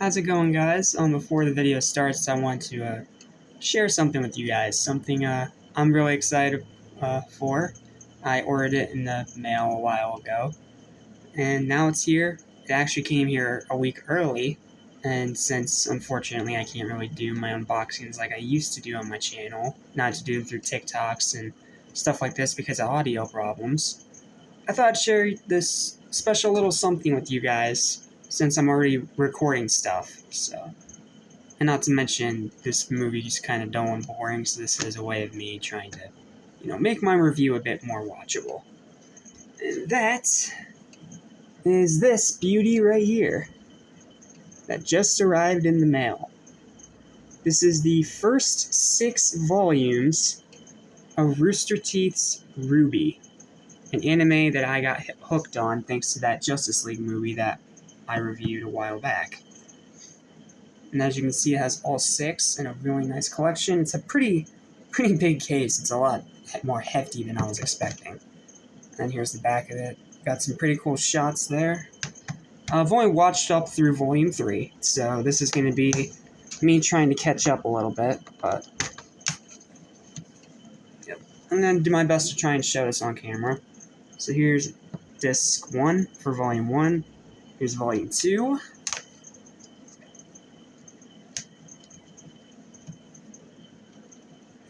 How's it going, guys? Before the video starts, I want to share something with you guys. Something I'm really excited for. I ordered it in the mail a while ago, and now it's here. It actually came here a week early, and since, unfortunately, I can't really do my unboxings like I used to do on my channel, not to do them through TikToks and stuff like this because of audio problems, I thought I'd share this special little something with you guys since I'm already recording stuff, so. And not to mention, this movie is kind of dull and boring, so this is a way of me trying to, make my review a bit more watchable. And that is this beauty right here that just arrived in the mail. This is the first 6 volumes of Rooster Teeth's RWBY, an anime that I got hooked on thanks to that Justice League movie that I reviewed a while back. And as you can see, it has all 6 in a really nice collection. It's a pretty big case. It's a lot more hefty than I was expecting. And here's the back of it. Got some pretty cool shots there. I've only watched up through Volume 3, so this is going to be me trying to catch up a little bit, but yep. I'm going to do my best to try and show this on camera. So here's Disc 1 for Volume 1. Here's Volume 2.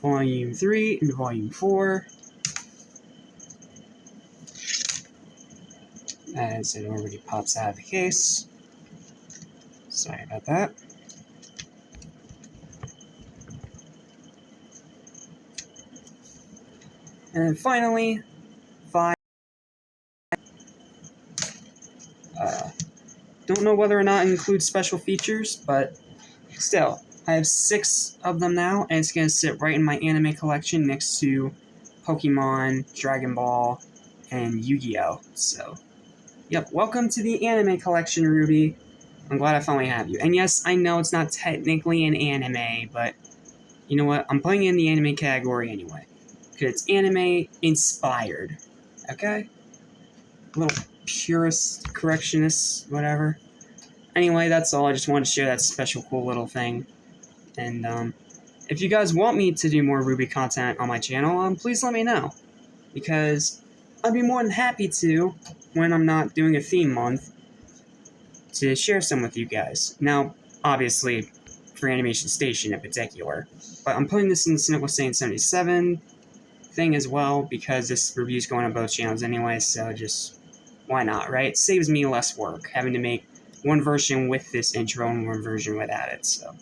Volume 3 and Volume 4. As it already pops out of the case. Sorry about that. And then finally, 5. Don't know whether or not it includes special features, but still, I have 6 of them now, and it's going to sit right in my anime collection next to Pokemon, Dragon Ball, and Yu-Gi-Oh! So, yep, welcome to the anime collection, RWBY. I'm glad I finally have you. And yes, I know it's not technically an anime, but you know what? I'm putting it in the anime category anyway. Because it's anime-inspired. Okay? A little purist, correctionist, whatever. Anyway, that's all. I just wanted to share that special cool little thing. And if you guys want me to do more RWBY content on my channel, please let me know. Because I'd be more than happy to, when I'm not doing a theme month, to share some with you guys. Now, obviously, for Animation Station in particular. But I'm putting this in the Cynical Saiyan 77 thing as well, because this review's going on both channels anyway, so just, why not, right? It saves me less work, having to make one version with this intro and one version without it, so.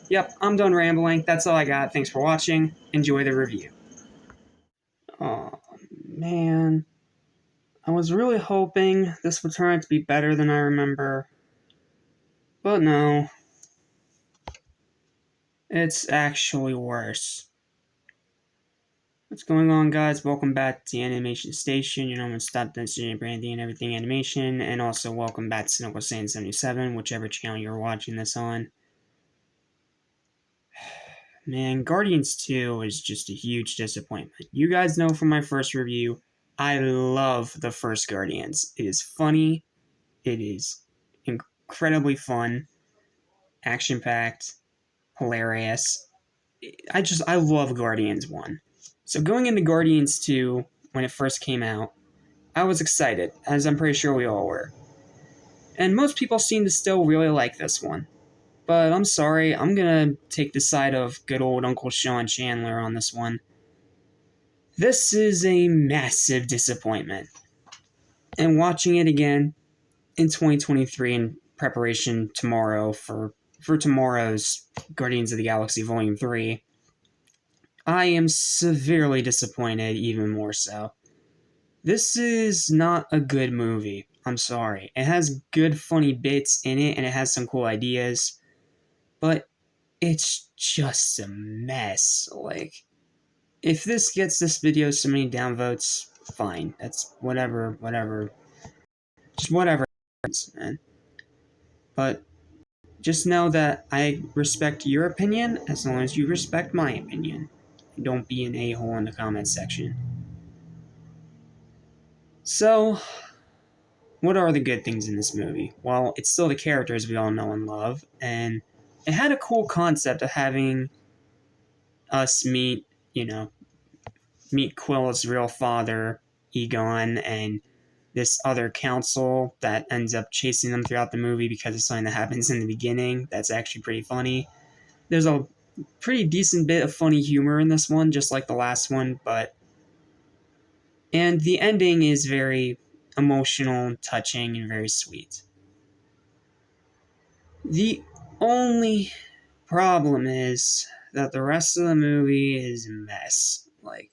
Yep, I'm done rambling. That's all I got. Thanks for watching. Enjoy the review. Oh, man. I was really hoping this would turn out to be better than I remember. But no. It's actually worse. What's going on, guys? Welcome back to the Animation Station. You know, I'm going to stop mentioning branding and everything animation. And also, welcome back to Cynical Saiyan 77, whichever channel you're watching this on. Man, Guardians 2 is just a huge disappointment. You guys know from my first review, I love the first Guardians. It is funny. It is incredibly fun. Action-packed. Hilarious. I love Guardians 1. So going into Guardians 2, when it first came out, I was excited, as I'm pretty sure we all were. And most people seem to still really like this one. But I'm sorry, I'm gonna take the side of good old Uncle Sean Chandler on this one. This is a massive disappointment. And watching it again in 2023 in preparation tomorrow for tomorrow's Guardians of the Galaxy Volume 3, I am severely disappointed, even more so. This is not a good movie. I'm sorry. It has good, funny bits in it, and it has some cool ideas. But it's just a mess. Like, if this gets this video so many downvotes, fine. That's whatever. Just whatever, man. But just know that I respect your opinion as long as you respect my opinion. And don't be an a-hole in the comments section. So, what are the good things in this movie? Well, it's still the characters we all know and love, and it had a cool concept of having us meet Quill's real father, Egon, and this other council that ends up chasing them throughout the movie because of something that happens in the beginning. That's actually pretty funny. There's a pretty decent bit of funny humor in this one, just like the last one, and the ending is very emotional, touching, and very sweet. The only problem is that the rest of the movie is a mess. Like,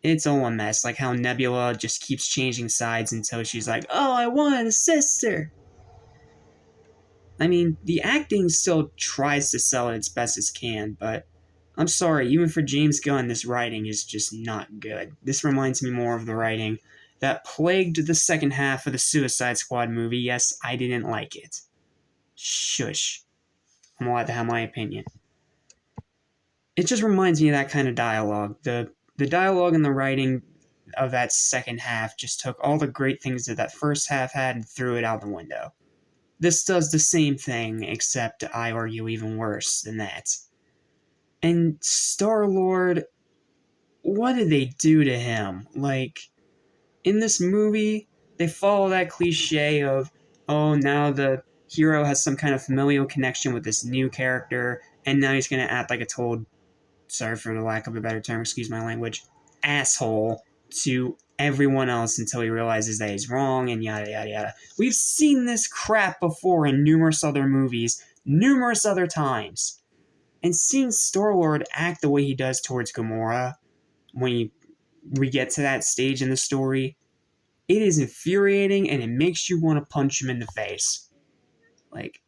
it's all a mess. Like how Nebula just keeps changing sides until she's like, oh, I want a sister. I mean, the acting still tries to sell it as best as can, but I'm sorry, even for James Gunn, this writing is just not good. This reminds me more of the writing that plagued the second half of the Suicide Squad movie. Yes, I didn't like it. Shush. I'm allowed to have my opinion. It just reminds me of that kind of dialogue. The dialogue and the writing of that second half just took all the great things that that first half had and threw it out the window. This does the same thing, except I argue even worse than that. And Star-Lord, what did they do to him? Like, in this movie, they follow that cliche of, oh, now the hero has some kind of familial connection with this new character, and now he's going to act like a total, sorry for the lack of a better term, excuse my language, asshole to everyone else until he realizes that he's wrong, and yada yada yada. We've seen this crap before in numerous other movies, numerous other times. And seeing Star-Lord act the way he does towards Gamora, when we get to that stage in the story, it is infuriating and it makes you want to punch him in the face. Like,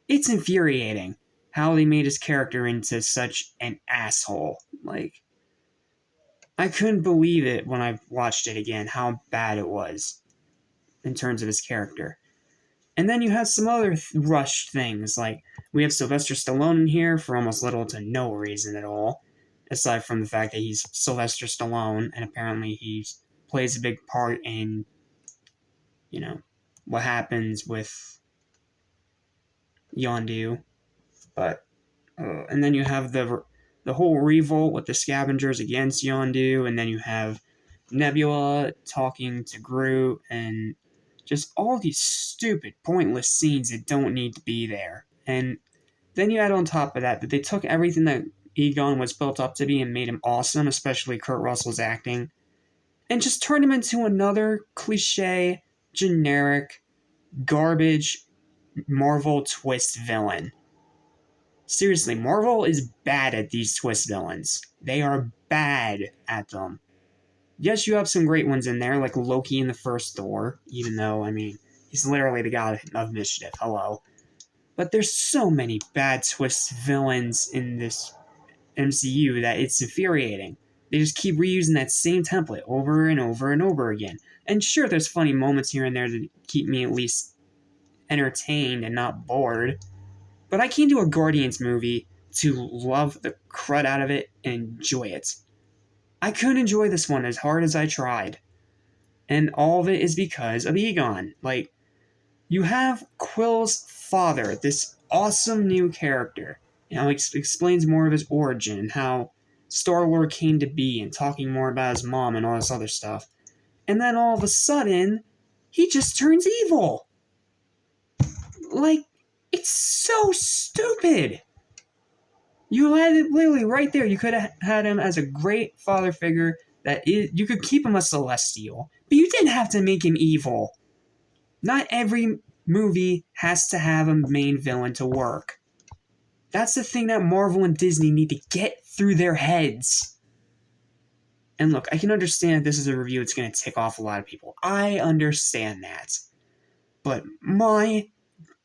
it's infuriating how they made his character into such an asshole. Like, I couldn't believe it when I watched it again, how bad it was in terms of his character. And then you have some other rushed things, like we have Sylvester Stallone in here for almost little to no reason at all, aside from the fact that he's Sylvester Stallone, and apparently he plays a big part in, what happens with Yondu. But, and then you have the whole revolt with the scavengers against Yondu, and then you have Nebula talking to Groot, and just all these stupid, pointless scenes that don't need to be there. And then you add on top of that they took everything that Egon was built up to be and made him awesome, especially Kurt Russell's acting, and just turned him into another cliche, generic, garbage Marvel twist villain. Seriously, Marvel is bad at these twist villains. They are bad at them. Yes, you have some great ones in there, like Loki in the first Thor, even though, he's literally the god of mischief, hello. But there's so many bad twist villains in this MCU that it's infuriating. They just keep reusing that same template over and over and over again. And sure, there's funny moments here and there that keep me at least entertained and not bored. But I came to a Guardians movie to love the crud out of it and enjoy it. I couldn't enjoy this one as hard as I tried. And all of it is because of Egon. Like, you have Quill's father, this awesome new character. Explains more of his origin and how Star-Lord came to be and talking more about his mom and all this other stuff. And then all of a sudden, he just turns evil. Like, it's so stupid. You had it literally right there. You could have had him as a great father figure you could keep him a Celestial, but you didn't have to make him evil. Not every movie has to have a main villain to work. That's the thing that Marvel and Disney need to get through their heads. And look, I can understand this is a review that's going to tick off a lot of people. I understand that. But my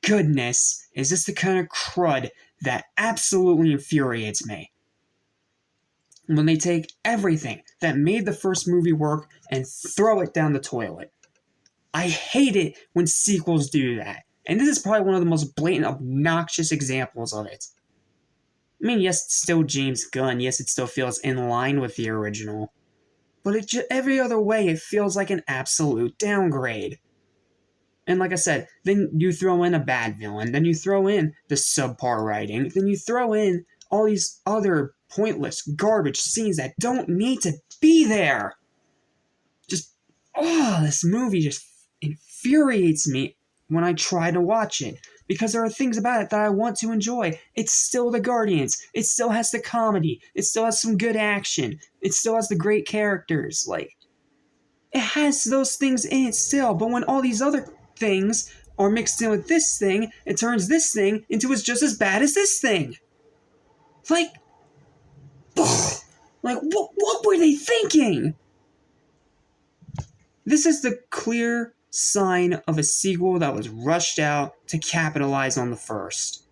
goodness, is this the kind of crud that absolutely infuriates me? When they take everything that made the first movie work and throw it down the toilet. I hate it when sequels do that. And this is probably one of the most blatant, obnoxious examples of it. Yes, it's still James Gunn. Yes, it still feels in line with the original. But every other way, it feels like an absolute downgrade. And like I said, then you throw in a bad villain, then you throw in the subpar writing, then you throw in all these other pointless garbage scenes that don't need to be there. Just, this movie just infuriates me when I try to watch it. Because there are things about it that I want to enjoy. It's still the Guardians. It still has the comedy. It still has some good action. It still has the great characters. Like, it has those things in it still. But when all these other things are mixed in with this thing, it turns this thing into it's just as bad as this thing. Like, what were they thinking? This is the clear sign of a sequel that was rushed out to capitalize on the first.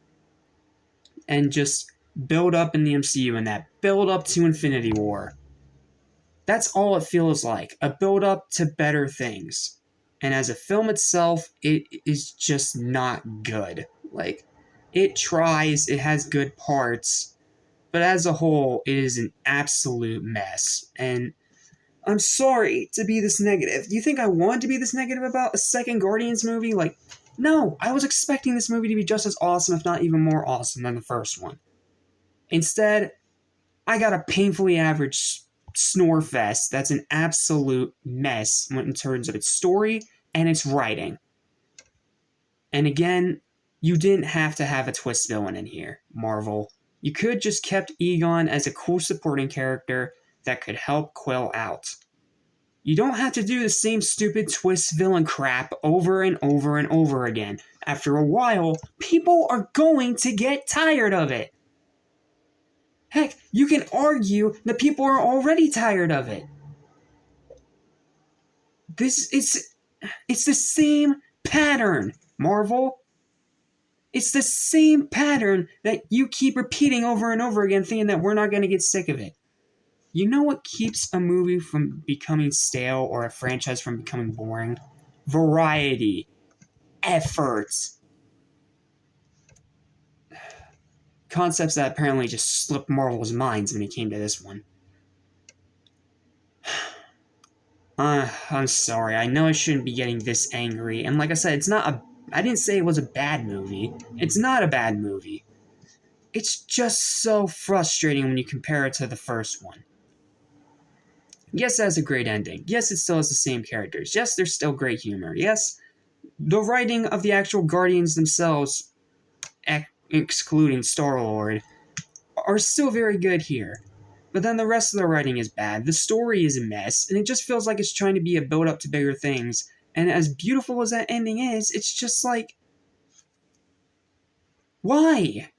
And just build up in the MCU and that build up to Infinity War. That's all it feels like. A build up to better things. And as a film itself, it is just not good. Like, it tries, it has good parts, but as a whole, it is an absolute mess. And I'm sorry to be this negative. Do you think I wanted to be this negative about a second Guardians movie? Like, no, I was expecting this movie to be just as awesome, if not even more awesome than the first one. Instead, I got a painfully average snore fest that's an absolute mess in terms of its story and its writing. And again, you didn't have to have a twist villain in here, Marvel. You could just kept Egon as a cool supporting character that could help Quill out. You don't have to do the same stupid twist villain crap over and over and over again. After a while, people are going to get tired of it. Heck, you can argue that people are already tired of it. It's the same pattern, Marvel. It's the same pattern that you keep repeating over and over again, thinking that we're not going to get sick of it. You know what keeps a movie from becoming stale or a franchise from becoming boring? Variety. Efforts. Concepts that apparently just slipped Marvel's minds when it came to this one. I'm sorry. I know I shouldn't be getting this angry. And like I said, I didn't say it was a bad movie. It's not a bad movie. It's just so frustrating when you compare it to the first one. Yes, it has a great ending. Yes, it still has the same characters. Yes, there's still great humor. Yes, the writing of the actual Guardians themselves, excluding Star-Lord, are still very good here. But then the rest of the writing is bad. The story is a mess, and it just feels like it's trying to be a build-up to bigger things. And as beautiful as that ending is, it's just like, why?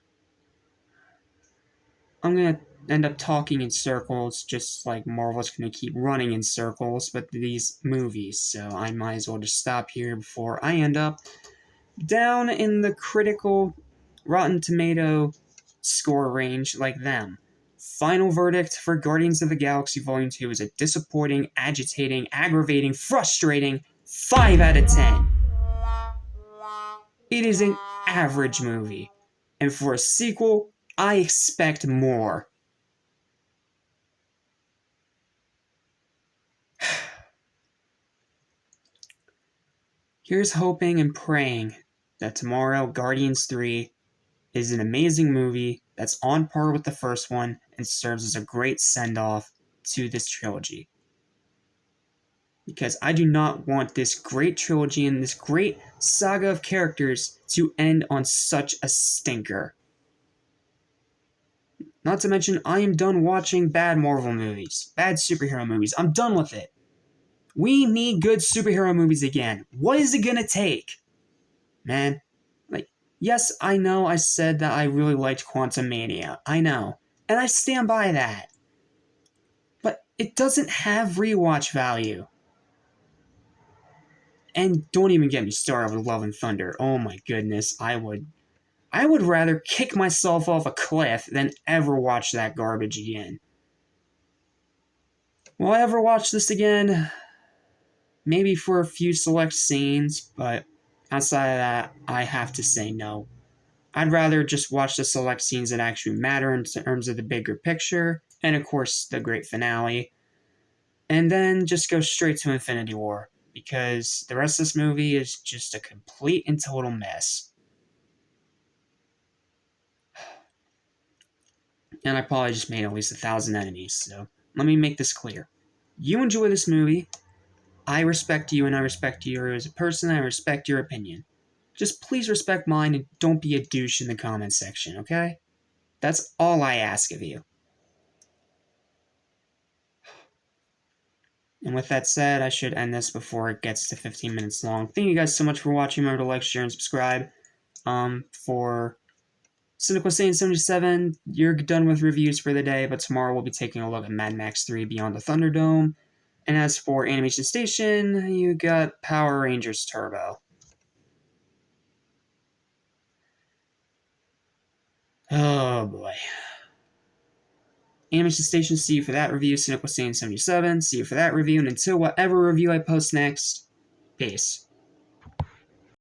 I'm gonna end up talking in circles, just like Marvel's gonna keep running in circles, but these movies, so I might as well just stop here before I end up down in the critical Rotten Tomato score range like them. Final verdict for Guardians of the Galaxy Volume 2 is a disappointing, agitating, aggravating, frustrating 5 out of 10. It is an average movie, and for a sequel, I expect more. Here's hoping and praying that tomorrow Guardians 3 is an amazing movie that's on par with the first one and serves as a great send-off to this trilogy. Because I do not want this great trilogy and this great saga of characters to end on such a stinker. Not to mention, I am done watching bad Marvel movies, bad superhero movies. I'm done with it. We need good superhero movies again. What is it gonna take? Man, like, yes, I know I said that I really liked Quantumania. I know. And I stand by that. But it doesn't have rewatch value. And don't even get me started with Love and Thunder. Oh my goodness, I would rather kick myself off a cliff than ever watch that garbage again. Will I ever watch this again? Maybe for a few select scenes, but outside of that, I have to say no. I'd rather just watch the select scenes that actually matter in terms of the bigger picture, and of course, the great finale, and then just go straight to Infinity War. because the rest of this movie is just a complete and total mess. And I probably just made at least 1,000 enemies, so let me make this clear. You enjoy this movie, I respect you, and I respect you as a person, I respect your opinion. Just please respect mine and don't be a douche in the comments section, okay? That's all I ask of you. And with that said, I should end this before it gets to 15 minutes long. Thank you guys so much for watching. Remember to like, share, and subscribe. For Cynical Saiyan 77, you're done with reviews for the day, but tomorrow we'll be taking a look at Mad Max 3 Beyond the Thunderdome. And as for Animation Station, you got Power Rangers Turbo. Oh boy. Animation Station, see you for that review. Cynical Saiyan 77, see you for that review. And until whatever review I post next, peace.